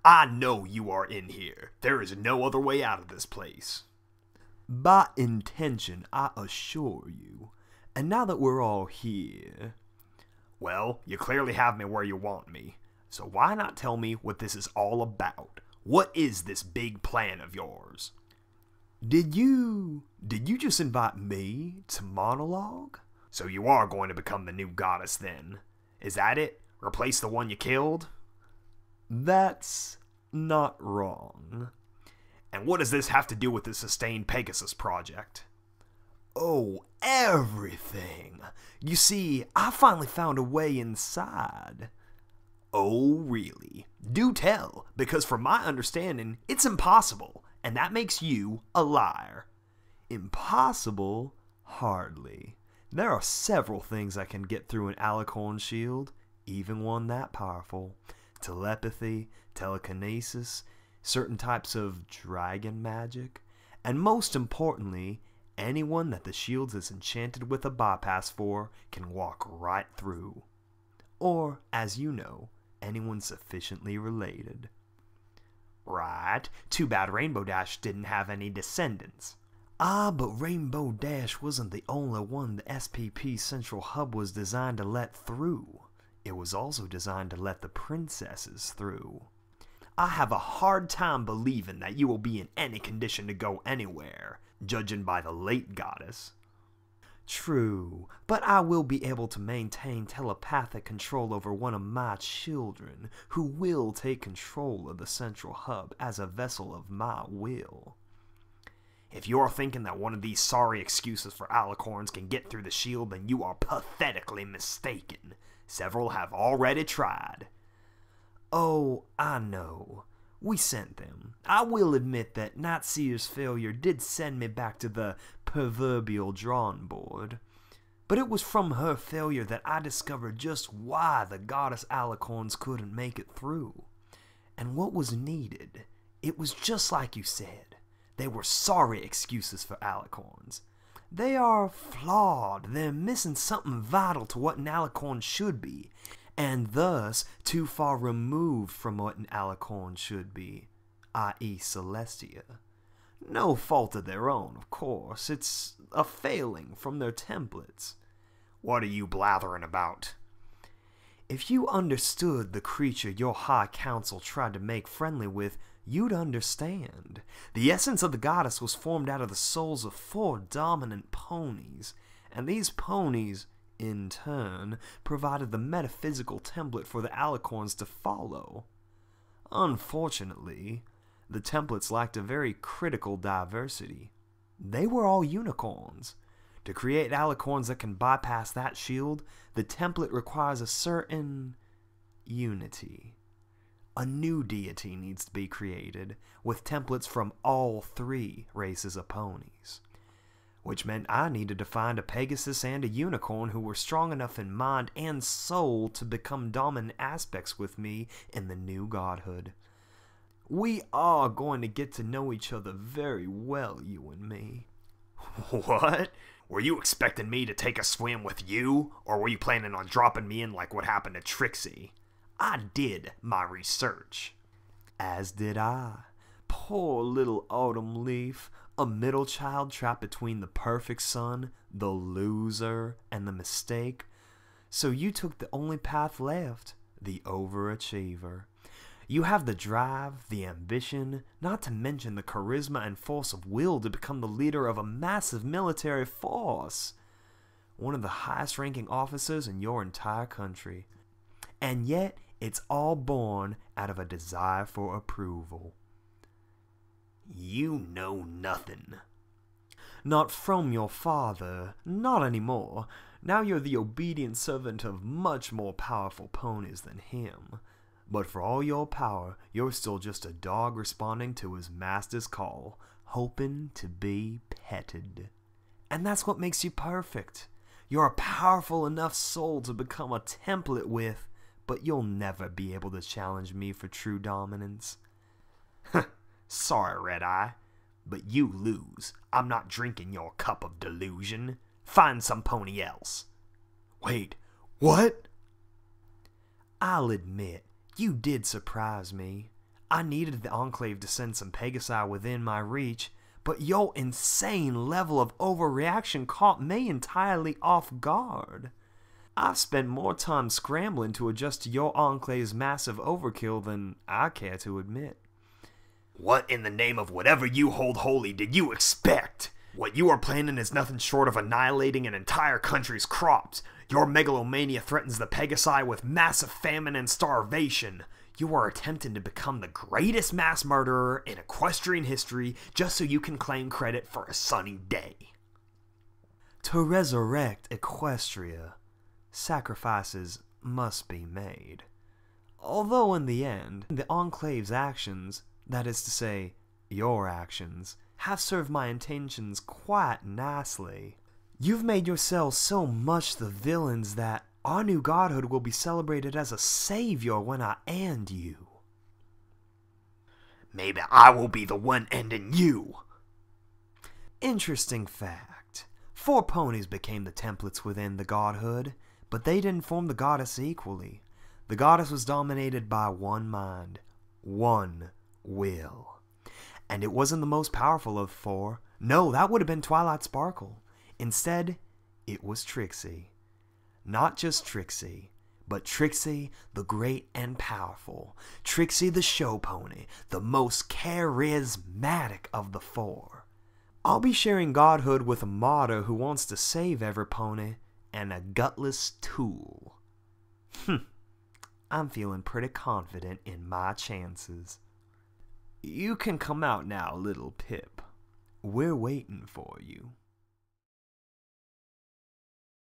I know you are in here. There is no other way out of this place. By intention, I assure you. And now that we're all here... Well, you clearly have me where you want me. So why not tell me what this is all about? What is this big plan of yours? Did you just invite me to monologue? So you are going to become the new goddess then? Is that it? Replace the one you killed? That's not wrong. And what does this have to do with the Sustained Pegasus project? Oh, everything. You see, I finally found a way inside. Oh, really? Do tell, because from my understanding, it's impossible, and that makes you a liar. Impossible? Hardly. There are several things I can get through an alicorn shield, even one that powerful. Telepathy, telekinesis, certain types of dragon magic, and most importantly, anyone that the shield is enchanted with a bypass for can walk right through. Or, as you know, anyone sufficiently related. Right. Too bad Rainbow Dash didn't have any descendants. Ah, but Rainbow Dash wasn't the only one the SPP Central Hub was designed to let through. It was also designed to let the princesses through. I have a hard time believing that you will be in any condition to go anywhere, judging by the late goddess. True, but I will be able to maintain telepathic control over one of my children, who will take control of the Central Hub as a vessel of my will. If you're thinking that one of these sorry excuses for alicorns can get through the shield, then you are pathetically mistaken. Several have already tried. Oh, I know. We sent them. I will admit that Nightseer's failure did send me back to the proverbial drawing board. But it was from her failure that I discovered just why the goddess alicorns couldn't make it through. And what was needed, it was just like you said. They were sorry excuses for alicorns. They are flawed. They're missing something vital to what an alicorn should be, and thus too far removed from what an alicorn should be, i.e. Celestia. No fault of their own, of course. It's a failing from their templates. What are you blathering about? If you understood the creature your High Council tried to make friendly with, you'd understand. The essence of the goddess was formed out of the souls of 4 dominant ponies, and these ponies, in turn, provided the metaphysical template for the alicorns to follow. Unfortunately, the templates lacked a very critical diversity. They were all unicorns. To create alicorns that can bypass that shield, the template requires a certain unity. A new deity needs to be created, with templates from all 3 races of ponies. Which meant I needed to find a Pegasus and a unicorn who were strong enough in mind and soul to become dominant aspects with me in the new Godhood. We are going to get to know each other very well, you and me. What? Were you expecting me to take a swim with you, or were you planning on dropping me in like what happened to Trixie? I did my research. As did I. Poor little Autumn Leaf, a middle child trapped between the perfect son, the loser, and the mistake. So you took the only path left, the overachiever. You have the drive, the ambition, not to mention the charisma and force of will to become the leader of a massive military force. One of the highest ranking officers in your entire country. And yet, it's all born out of a desire for approval. You know nothing. Not from your father, not anymore. Now you're the obedient servant of much more powerful ponies than him. But for all your power, you're still just a dog responding to his master's call, hoping to be petted. And that's what makes you perfect. You're a powerful enough soul to become a template with, but you'll never be able to challenge me for true dominance. Sorry, Red Eye, but you lose. I'm not drinking your cup of delusion. Find some pony else. Wait, what? I'll admit, you did surprise me. I needed the Enclave to send some Pegasi within my reach, but your insane level of overreaction caught me entirely off guard. I've spent more time scrambling to adjust to your Enclave's massive overkill than I care to admit. What in the name of whatever you hold holy did you expect? What you are planning is nothing short of annihilating an entire country's crops. Your megalomania threatens the Pegasi with massive famine and starvation. You are attempting to become the greatest mass murderer in equestrian history just so you can claim credit for a sunny day. To resurrect Equestria, sacrifices must be made. Although in the end, the Enclave's actions, that is to say, your actions, have served my intentions quite nicely. You've made yourselves so much the villains that our new Godhood will be celebrated as a savior when I end you. Maybe I will be the one ending you. Interesting fact. 4 ponies became the templates within the Godhood, but they didn't form the goddess equally. The goddess was dominated by one mind, one will. And it wasn't the most powerful of 4. No, that would have been Twilight Sparkle. Instead, it was Trixie. Not just Trixie, but Trixie the Great and Powerful. Trixie the Show Pony, the most charismatic of the 4. I'll be sharing Godhood with a martyr who wants to save every pony and a gutless tool. I'm feeling pretty confident in my chances. You can come out now, little Pip. We're waiting for you.